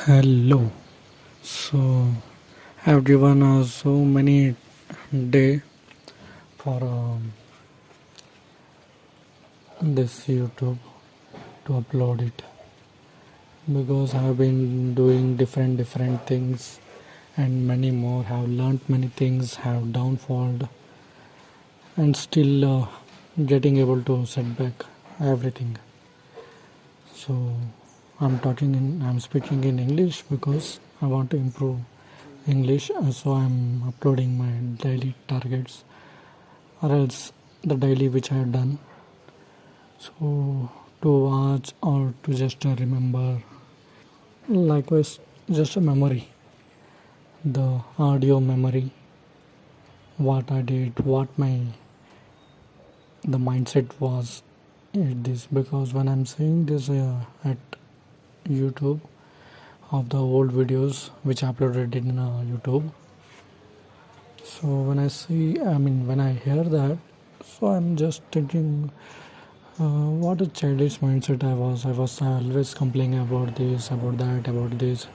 Hello. So I've given so many day for this YouTube to upload it because I've been doing different things and many more. Have learnt many things, have downfalled, and still getting able to set back everything. So I'm speaking in English because I want to improve English. So I'm uploading my daily targets or else the daily which I have done. So to watch or to just remember, likewise, just a memory, the audio memory, what I did, what my the mindset was at this. Because when I'm saying this at YouTube of the old videos which I uploaded in YouTube, so when I hear that, so I'm just thinking. What a childish mindset I was. I was always complaining about this, about that, about this.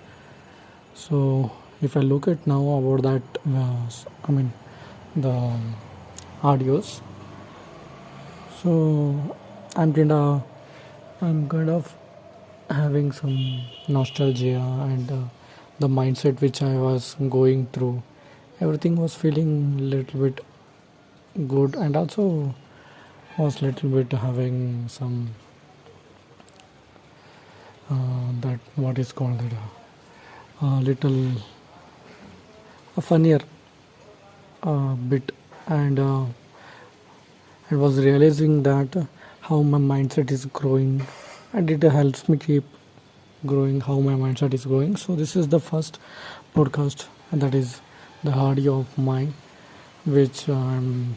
So if I look at now about that, the audios. So I'm kind of, I'm kind of having some nostalgia and the mindset which I was going through. Everything was feeling little bit good and also was little bit having some that what is called that little a funnier bit and I was realizing that how my mindset is growing and it helps me keep growing how my mindset is growing. So this is the first podcast and that is the audio of mine which I'm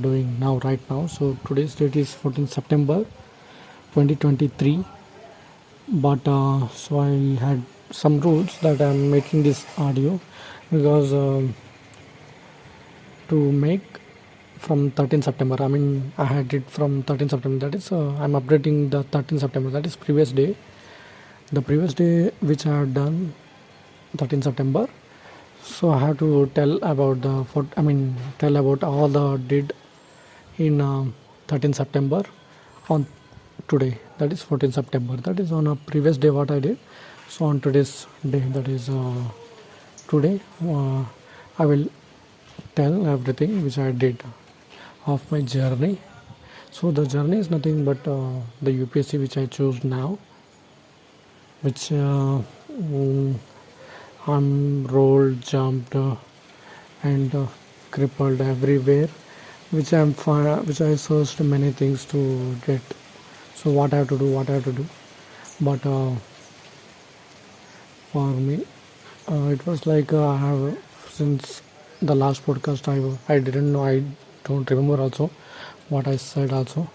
doing now right now. So today's date is 14th September 2023, but so I had some rules that I'm making this audio because to make from 13th September, I had it from 13th September, that is I'm updating the 13th September, that is previous day, the previous day which I had done 13th September. So I have to tell about tell about all the did in 13th September on today, that is 14th September, that is on a previous day what I did. So on today's day, that is today, I will tell everything which I did of my journey. So the journey is nothing but the UPSC which I choose now, which I'm rolled, jumped, and crippled everywhere, which I searched many things to get. So what I have to do, but for me, it was like I have since the last podcast I didn't know, I don't remember also what I said also.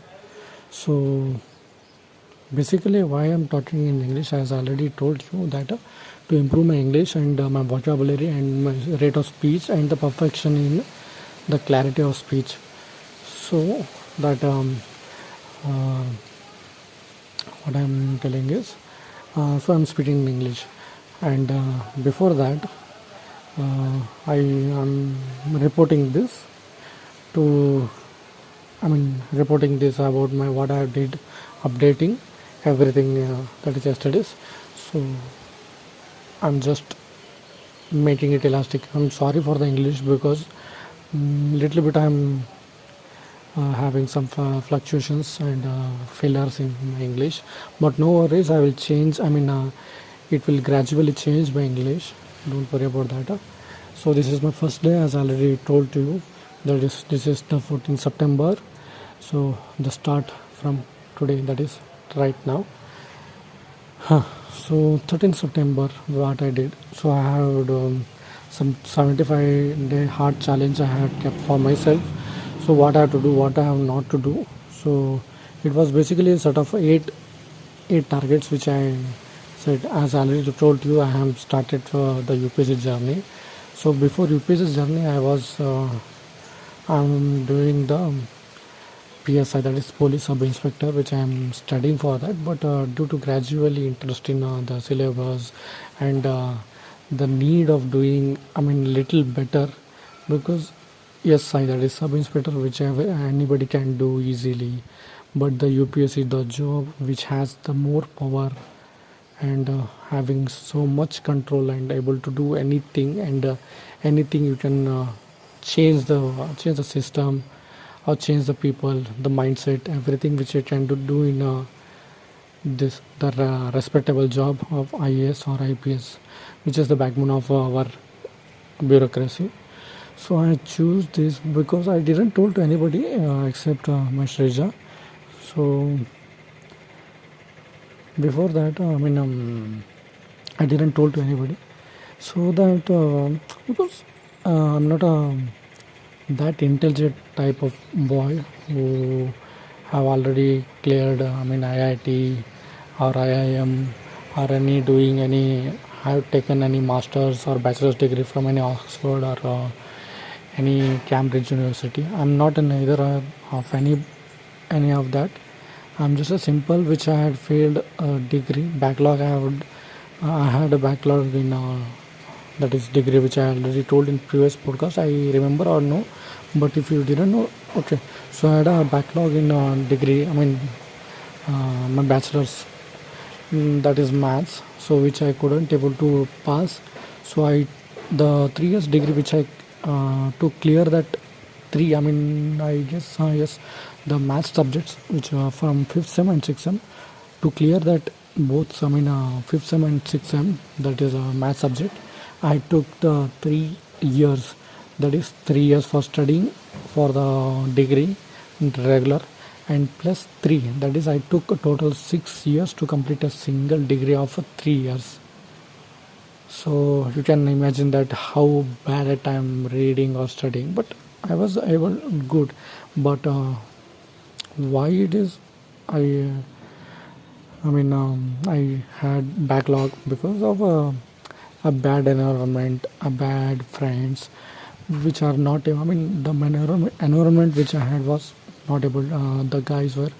So basically why I'm talking in English, as I already told you that to improve my English and my vocabulary and my rate of speech and the perfection in the clarity of speech. So that uh, what I'm telling is, so I'm speaking in English, and before that, I am reporting this to, reporting this about my what I did, updating everything that is yesterday's. So I'm just making it elastic. I'm sorry for the English because little bit I'm having some fluctuations and fillers in my English, but no worries, I will change. It will gradually change my English. Don't worry about that. So this is my first day, as I already told to you. That is, this is the 14th September. So the start from today, that is right now. So 13th September, what I did. So I had some 75-day hard challenge I had kept for myself. So what I have to do, what I have not to do. So it was basically a sort of eight targets which I said. As I already told you, I have started the UPSC journey. So before UPSC journey, I'm doing the PSI, that is police sub inspector, which I am studying for that. But due to gradually interest in the syllabus and the need of doing, I mean, little better, because yes, I, that is sub inspector, which anybody can do easily. But the UPSC is the job which has the more power and having so much control and able to do anything and anything you can change the system or change the people, the mindset, everything which you can do in this the respectable job of IAS or IPS, which is the backbone of our bureaucracy. So I choose this because I didn't told to anybody except my Shreja. So before that, I didn't told to anybody. So that because I'm not a that intelligent type of boy who have already cleared IIT or IIM or any doing any have taken any masters or bachelor's degree from any Oxford or any Cambridge University. I'm not in either of any of that. I'm just a simple which I had failed a degree backlog. I had a backlog in that is degree which I already told in previous podcast. I remember or no, but if you didn't know, okay. So I had a backlog in degree. My bachelor's, that is maths. So which I couldn't able to pass. So I the 3 years degree which I to clear that three. I guess yes, the math subjects which are from fifth sem and sixth sem to clear that both. Fifth sem and sixth sem, that is a math subject. I took the 3 years, that is 3 years for studying for the degree regular, and plus 3, that is I took a total 6 years to complete a single degree of 3 years. So you can imagine that how bad at I'm reading or studying, but I was able good. But why it is I I had backlog because of a bad environment, a bad friends, which are not. The environment which I had was not able. The guys were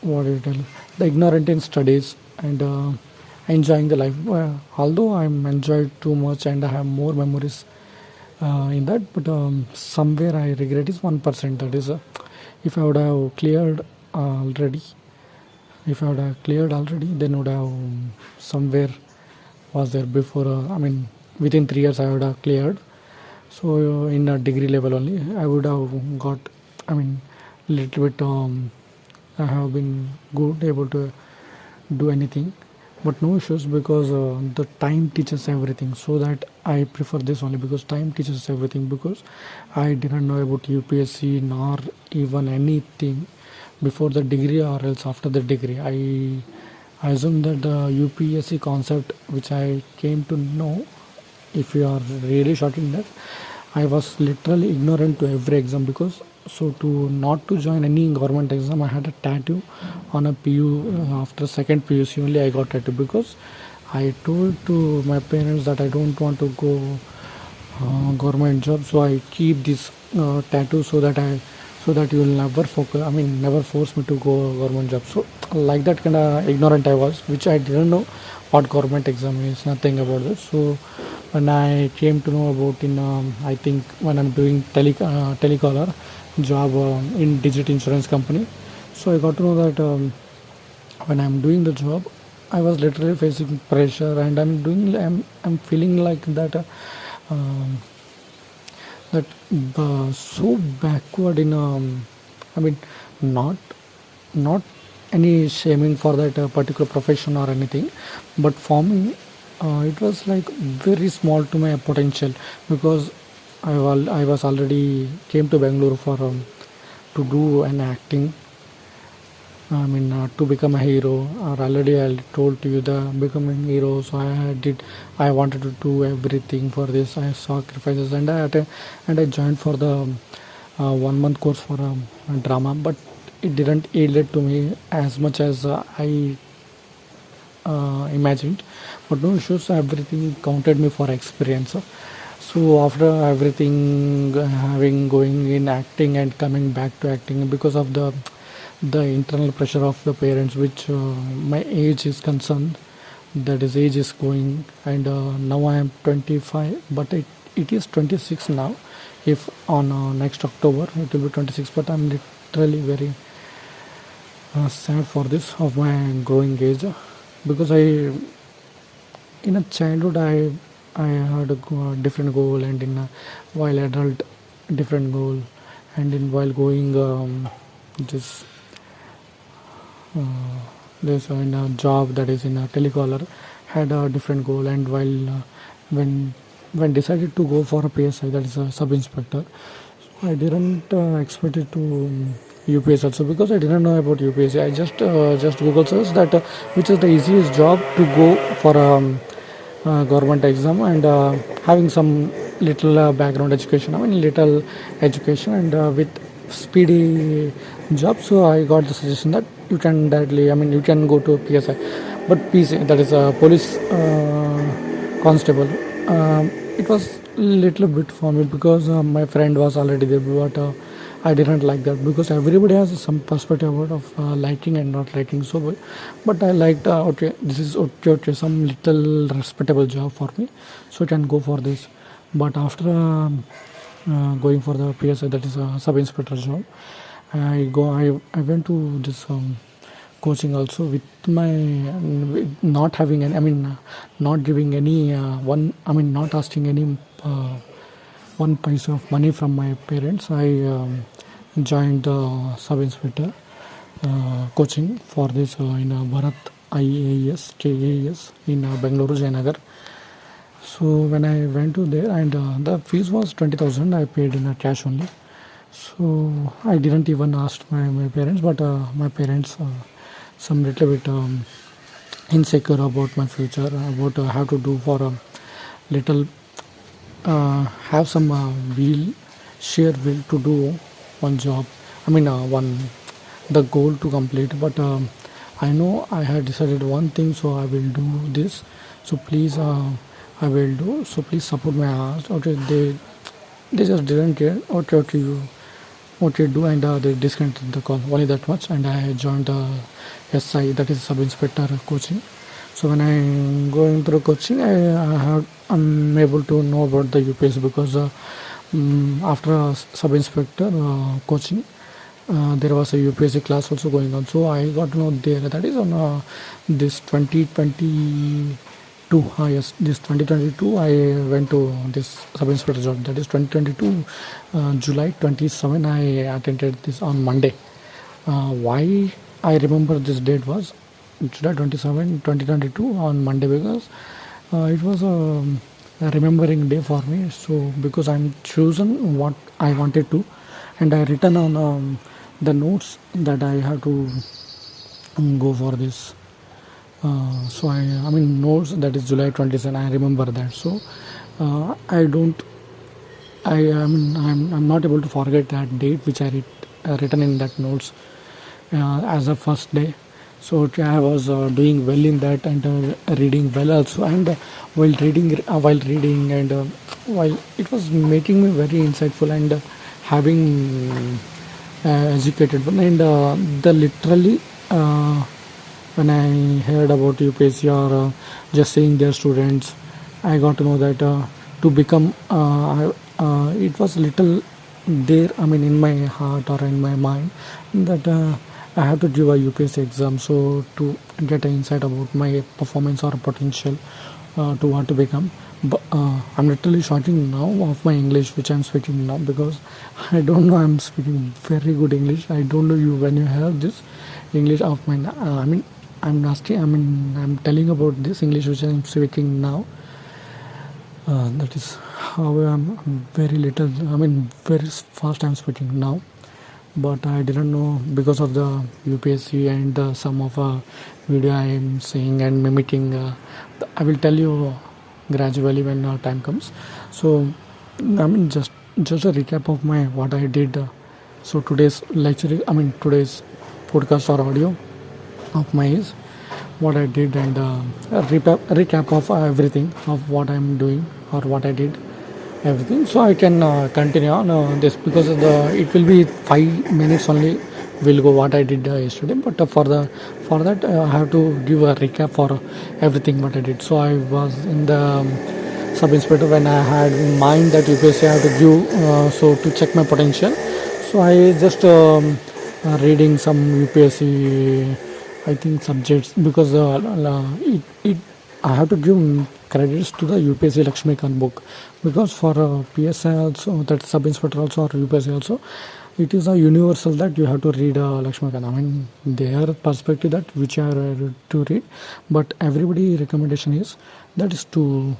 what do you tell? The ignorant in studies and enjoying the life. Although I'm enjoyed too much and I have more memories in that, but somewhere I regret is 1%. That is, if I would have cleared already, if I would have cleared already, then would have somewhere was there before. Within 3 years I would have cleared. So in a degree level only, I would have got. Little bit. I have been good, able to do anything, but no issues because the time teaches everything. So that I prefer this only because time teaches everything. Because I didn't know about UPSC nor even anything before the degree or else after the degree. I assume that the UPSC concept which I came to know, if you are really short in that, I was literally ignorant to every exam. Because so to not to join any government exam, I had a tattoo on a PU. After second PUC only I got tattoo because I told to my parents that I don't want to go government job. So I keep this tattoo so that you will never focus. Never force me to go government job. So like that kind of ignorant I was, which I didn't know what government exam is, nothing about this. So when I came to know about in I think when I'm doing telecaller job in digit insurance company, so I got to know that when I'm doing the job, I was literally facing pressure and I'm feeling like that that so backward in not not any shaming for that particular profession or anything, but for me it was like very small to my potential. Because I was already came to Bangalore for to do an acting. To become a hero. Or already I told to you the becoming hero. So I wanted to do everything for this. I sacrifices and I joined for the 1 month course for drama. But it didn't yield to me as much as I imagined. But no issues. Everything counted me for experience. So So after everything, having going in acting and coming back to acting because of the internal pressure of the parents, which my age is concerned, that is age is going, and now I am 25, but it is 26 now. If on next October it will be 26, but I'm literally very sad for this of my growing age, because in a childhood I had a different goal, and in a while adult different goal, and in while going this this in a job that is in a telecaller had a different goal, and while when when decided to go for a PSI, that is a sub inspector, I didn't expect it to UPS also, because I didn't know about UPSC. I just Google search that which is the easiest job to go for government exam, and having some little background education. I mean little education, and with speedy job. So I got the suggestion that you can directly. I mean you can go to PSI, but PC, that is a police constable. It was little bit for me, because my friend was already there, but I didn't like that, because everybody has some perspective about of liking and not liking. So but I liked okay, this is okay, some little respectable job for me, so I can go for this. But after going for the PSI, that is a sub inspector job, I went to this coaching also, with my with not having any, I mean not giving any one, I mean not asking any one piece of money from my parents. I joined the sub inspector coaching for this in Bharat IAS KAS in Bangalore Jayanagar. So when I went to there, and the fees was 20,000, I paid in cash only. So I didn't even ask my parents, but my parents some little bit insecure about my future, about how to do for a little have some will, share will to do one job. I mean one the goal to complete. But I know I had decided one thing, so I will do this. So please, I will do. So please support my ask. Okay, they just didn't care. Okay, okay, what you do, and they disconnected the call, only that much. And I joined SI, that is sub inspector coaching. So when I going through coaching, I'm able to know about the UPS, because after sub inspector coaching, there was a UPSC class also going on. So I got to know there, that is on this 2022. Yes, this 2022 I went to this sub inspector job. That is 2022 July 27. I attended this on Monday. Why I remember this date was July 27, 2022 on Monday, because it was a remembering day for me. So because I'm chosen what I wanted to, and I written on the notes that I have to go for this. So I mean notes, that is July 27. I remember that. So I don't. I'm not able to forget that date which I written in that notes as a first day. So okay, I was doing well in that, and reading well also, and while reading, and while it was making me very insightful, and having educated one, and the literally when I heard about UPSC, or just seeing their students, I got to know that to become it was little there, I mean in my heart or in my mind, that I have to give a UPSC exam, so to get an insight about my performance or potential to what to become. But I'm literally shorting now of my English, which I'm speaking now, because I don't know, I'm speaking very good English. I don't know you when you have this English of mine. I mean I'm nasty. I mean I'm telling about this English which I'm speaking now. That is how I'm very little. I mean very fast I'm speaking now. But I didn't know, because of the UPSC and some of video I am saying and mimicking. I will tell you gradually when time comes. So I mean just a recap of my what I did. So today's lecture, I mean today's podcast or audio of my is what I did, and a recap of everything of what I'm doing or what I did everything. So I can continue on this because it will be 5 minutes only will go what I did yesterday. But for that I have to give a recap for everything what I did. So I was in the sub inspector when I had in mind that UPSC I have to give so to check my potential. So I just reading some UPSC I think subjects because it I have to give credits to the UPSC Lakshmikant book because for PSI also that sub inspector also or UPSC also it is a universal that you have to read Lakshmikant. I mean their perspective that which are to read, but everybody recommendation is that is to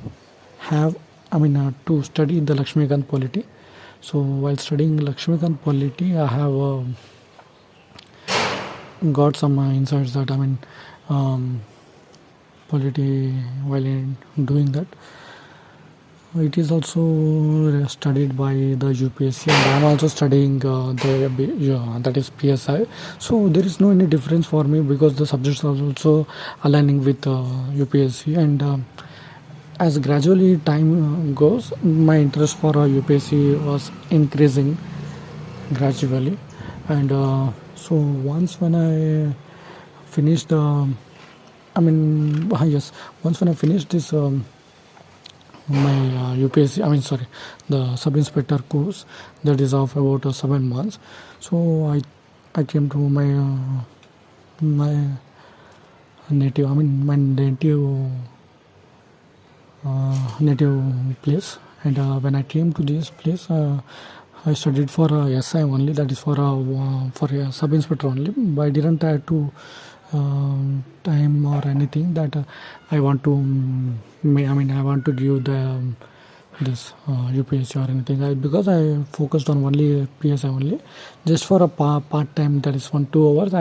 have to study the Lakshmikant polity. So while studying Lakshmikant polity, I have got some insights that polity while in doing that it is also studied by the UPSC and I am also studying that is PSI. So there is no any difference for me because the subjects are also aligning with UPSC and as gradually time goes my interest for UPSC was increasing gradually and so once when I finished yes, once when I finished this my UPSC the sub inspector course that is of about 7 months. So I came to my native my native place and when I came to this place I studied for SI only, that is for a sub inspector only, but I didn't have to time or anything that I want to I want to give the this UPSC or anything because I focused on only PSI only just for a part time, that is 1-2 hours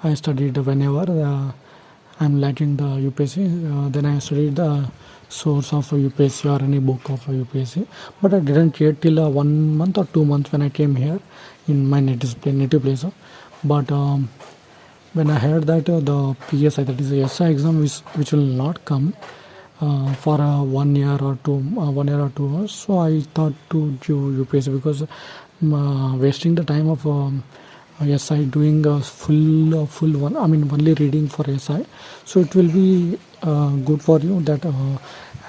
I studied whenever I'm lacking the UPSC then I studied the source of UPSC or any book of UPSC, but I didn't get till 1 month or 2 months when I came here in my native place. But when I heard that the PSI, that is the SI exam, which will not come for 1 year or 2 years, so I thought to give UPSC because wasting the time of SI doing a full one, only reading for SI, so it will be good for you that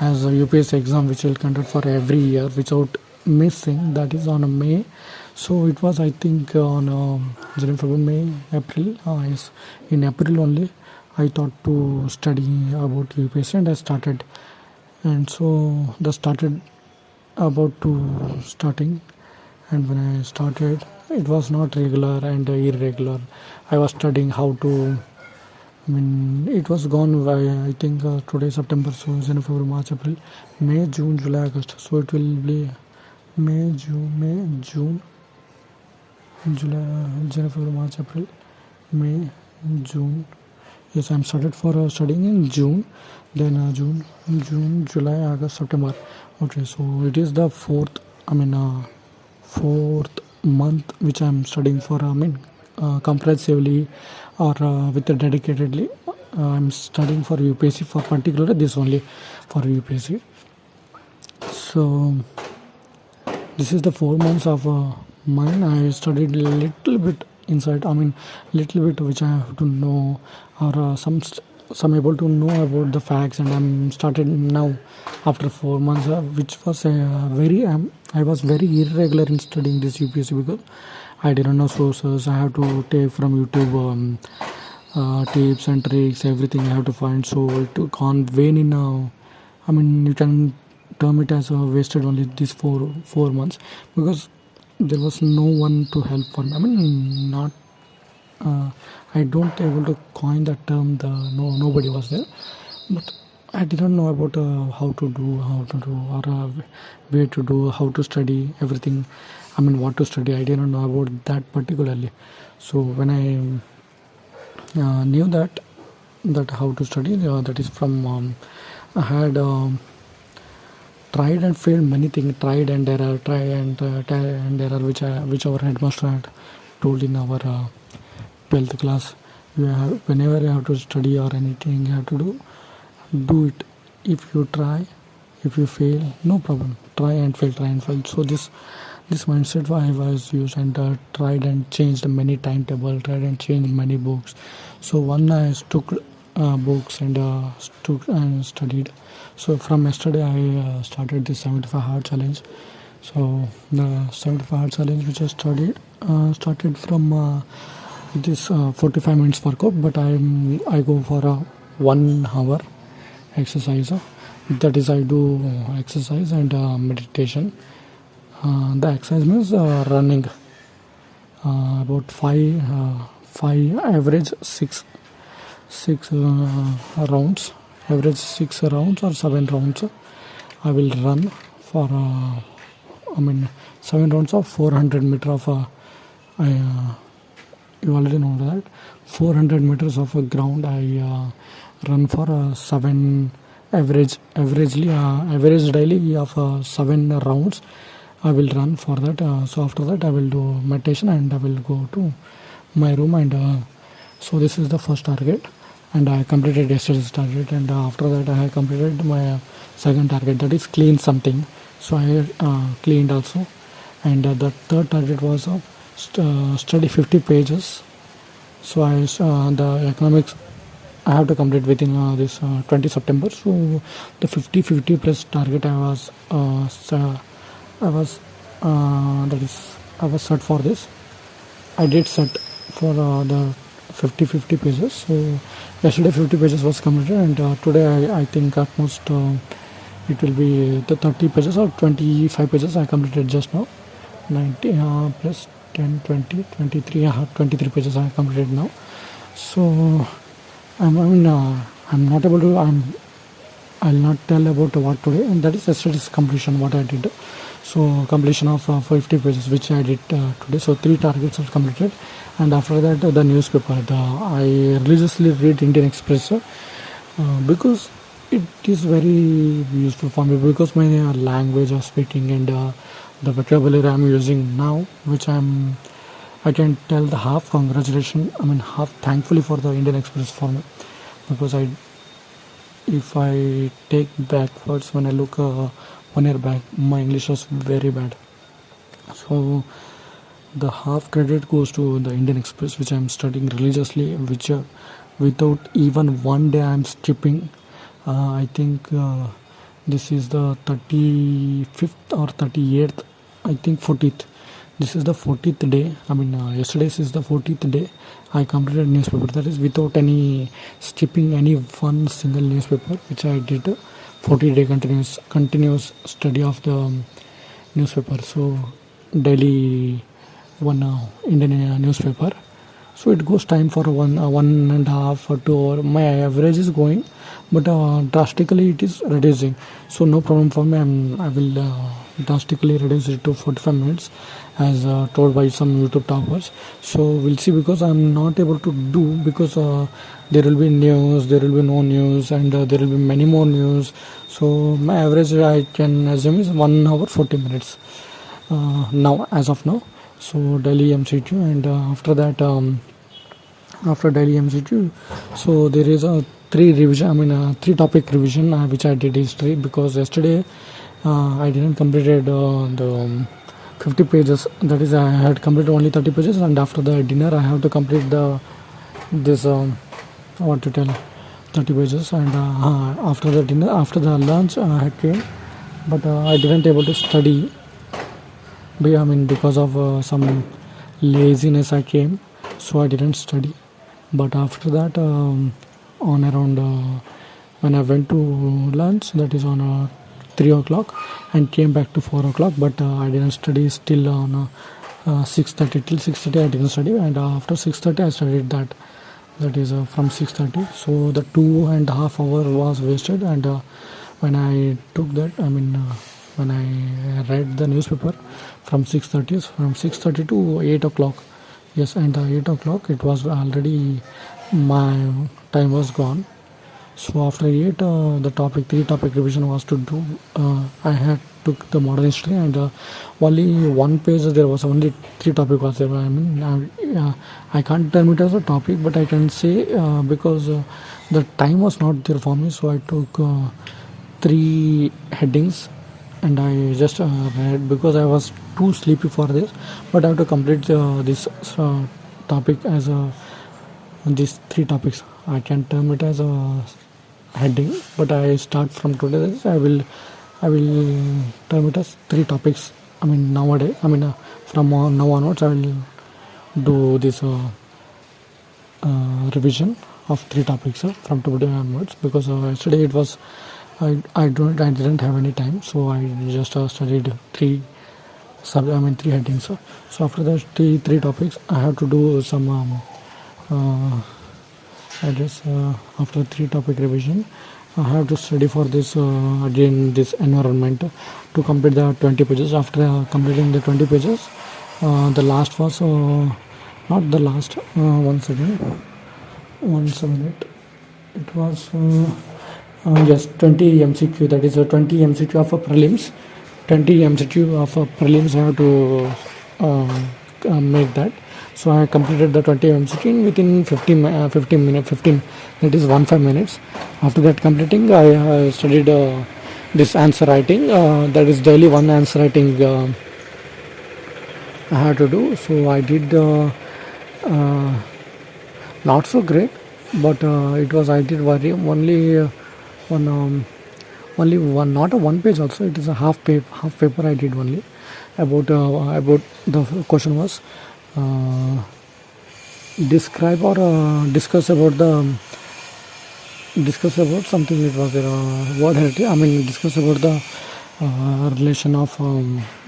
as a UPSC exam which will conduct for every year without missing, that is on May. So it was I think on January, February, May, April. Yes, in April only I thought to study about UPSC and I started. And so the started about to starting, and when I started it was not regular and irregular. I was studying how to it was gone by I think today September, so January, February, March, April, May, June, July, August. So it will be May, June, July, January, February, March, April, May, June. Yes, I'm started for studying in June, then June, July, August, September. Okay, so it is the fourth month which I'm studying for comprehensively or with the dedicatedly. I'm studying for UPSC, for particularly this only for UPSC. So this is the 4 months of mine. I studied a little bit inside, little bit which I have to know or some able to know about the facts, and I'm started now after 4 months which was I was very irregular in studying this UPSC because I didn't know sources. I have to take from YouTube tips and tricks, everything I have to find, so it can't wane in you can term it as wasted only these four months because there was no one to help for me. Not I don't able to coin that term. Nobody was there, but I didn't know about how to do or where to do, how to study everything. What to study. I didn't know about that particularly. So when I knew that how to study, that is from I had tried and failed many things. Tried and error, which our headmaster had told in our 12th class. Whenever you have to study or anything you have to do it. If you try, if you fail, no problem. try and fail. So this mindset I was used, and tried and changed many timetable, tried and changed many books. So one I took books and took and studied. So from yesterday I started this 75 hard challenge. So the 75 hard challenge which I studied started from this 45 minutes workout, but I go for a 1 hour exercise. That is, I do exercise and meditation. The exercise means running about five average six rounds, average 6 rounds or 7 rounds. I will run for 7 rounds of 400 meter of you already know that 400 meters of a ground. I run for 7 average daily of 7 rounds. I will run for that. So after that I will do meditation and I will go to my room, and so this is the first target, and I completed yesterday's target, and after that I have completed my second target, that is clean something. So I cleaned also, and the third target was study 50 pages. So the economics I have to complete within this 20 September. So the 50 plus target I was set for this. I did set for the 50 pages. So yesterday 50 pages was completed, and today I think at most it will be the 30 pages or 25 pages I completed just now. 90 plus 10, 20, 23, 23 pages I completed now. So I'm not able to, I'll not tell about what today, and that is yesterday's completion what I did. So completion of 50 pages which I did today. So 3 targets are completed, and after that the newspaper. I religiously read Indian Express because it is very useful for me, because my language of speaking and the vocabulary I'm using now, which I can tell the half congratulation, half thankfully for the Indian Express for me, because if I take backwards, when I look 1 year back, my English was very bad. So the half credit goes to the Indian Express, which I'm studying religiously, which without even one day I'm skipping. I think this is the 35th or 38th, I think 40th. This is the 40th day. Yesterday's is the 40th day I completed newspaper. That is without any skipping any one single newspaper, which I did 40-day continuous study of the newspaper. So daily one Indian newspaper. So it goes time for 1.5 or 2 hours. My average is going, but drastically it is reducing. So no problem for me. I will drastically reduce it to 45 minutes as told by some YouTube toppers. So we'll see, because I'm not able to do, because there will be news, there will be no news, and there will be many more news. So my average I can assume is 1 hour 40 minutes now, as of now. So daily MCQ, and after that after daily MCQ, so there is a 3 topic revision which I did history, because yesterday I didn't completed the 50 pages. That is, I had completed only 30 pages, and after the dinner I have to complete this 30 pages, and after the dinner, after the lunch I came, but I didn't able to study. Because of some laziness I came, so I didn't study. But after that, on around when I went to lunch, that is on 3 o'clock, and came back to 4 o'clock, but I didn't study still on 6:30. Till 6:30 I didn't study, and after 6:30 I studied that is from 6:30. So the 2.5 hours was wasted, and when I took that, when I read the newspaper from 6:30 to 8 o'clock. Yes, and 8 o'clock it was already, my time was gone. So after 8, the 3 topic revision was to do. I had took the modern history, and only one page there was only 3 topic was there. I can't term it as a topic, but I can say because the time was not there for me, so I took 3 headings and I just read because I was too sleepy for this. But I have to complete this topic as these three topics. I can term it as a heading, but I start from today. I will term it as three topics. I mean nowadays. From now onwards, I will do this revision of three topics from today onwards, because yesterday it was I didn't have any time, so I just studied three headings. So after that three topics, I have to do some I guess after three topic revision, I have to study for this again this environment to complete the 20 pages. After completing the 20 pages, the last was not the last. Once a minute. It was yes, 20 MCQ. That is 20 MCQ of a prelims. 20 MCQ of a prelims. I have to make that. So I completed the 20 MCQ within 15 minutes. 15. That is 15 minutes. After that completing, I studied this answer writing. That is daily one answer writing I had to do. So I did not so great, but it was I did very one only one, not a one page also. It is a half paper I did only. About the question was describe or discuss about something. It was word heritage. Discuss about the relation of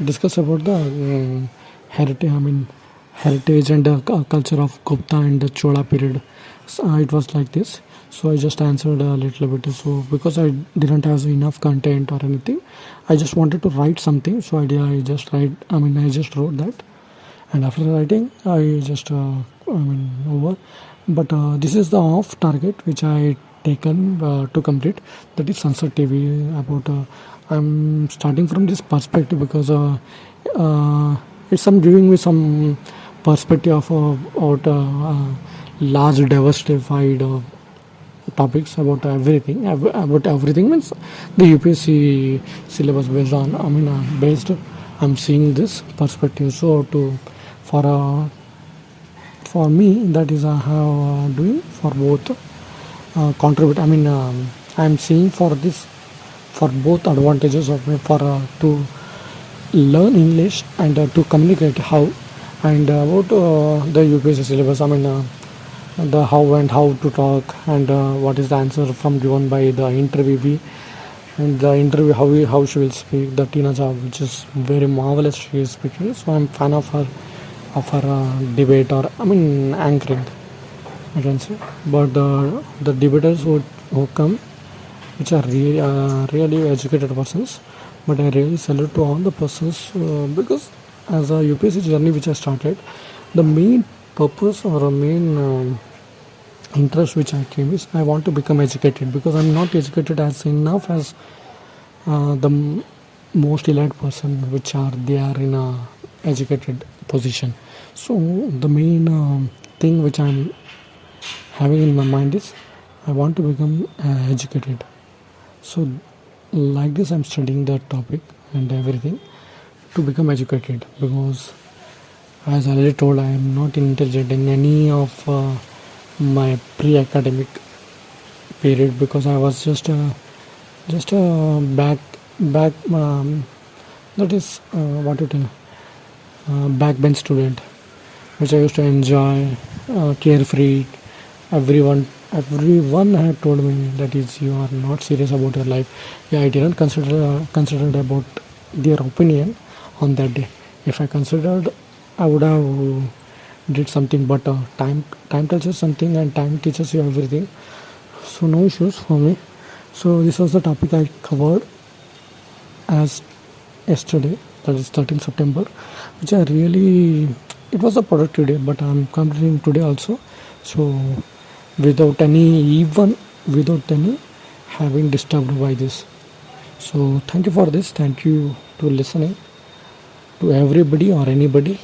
discuss about the heritage. Heritage and culture of Gupta and the Chola period. So, it was like this. So I just answered a little bit. So because I didn't have enough content or anything, I just wanted to write something. So I just wrote that, and after writing, I just over. But this is the off target which I taken to complete. That is Sunset TV. About I'm starting from this perspective because it's some giving me some perspective of about large diversified topics about everything. About everything means the UPSC syllabus based on. I'm seeing this perspective. So for me, that is how doing for both contribute. I'm seeing for this for both advantages of me for to learn English and to communicate how, and about the UPSC syllabus. The how and how to talk, and what is the answer from given by the interviewee, and the interview how she will speak. The Tina Job, which is very marvelous, she is speaking. So I'm fan of her debate or anchoring, I can say. But the debaters who come, which are really educated persons. But I really salute to all the persons because as a UPSC journey which I started, the main purpose or a main interest which I came is I want to become educated, because I'm not educated as enough as the most elite person which they are in a educated position. So the main thing which I'm having in my mind is I want to become educated. So like this I'm studying that topic and everything to become educated, because as I already told, I am not intelligent in any of my pre-academic period, because I was just a back that is what you tell backbench student, which I used to enjoy, carefree. Everyone had told me that is you are not serious about your life. Yeah, I didn't consider about their opinion on that day. If I considered, I would have did something. But time tells you something, and time teaches you everything. So no issues for me. So this was the topic I covered as yesterday, that is 13th September, which I really, it was a productive day, but I'm completing today also. So without any having disturbed by this. So thank you for this. Thank you to listening to everybody or anybody.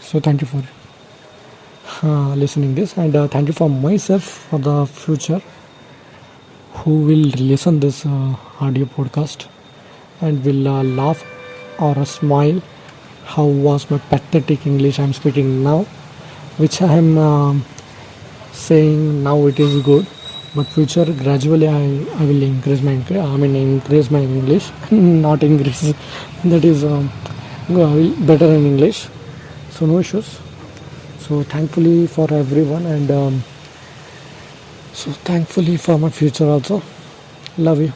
So thank you for listening this, and thank you for myself for the future who will listen this audio podcast. and will laugh or smile. How was my pathetic English I'm speaking now, which I am saying now it is good, but future gradually I will increase my increase my English, not increase. That is better in English. So no issues. So thankfully for everyone, and so thankfully for my future also. Love you.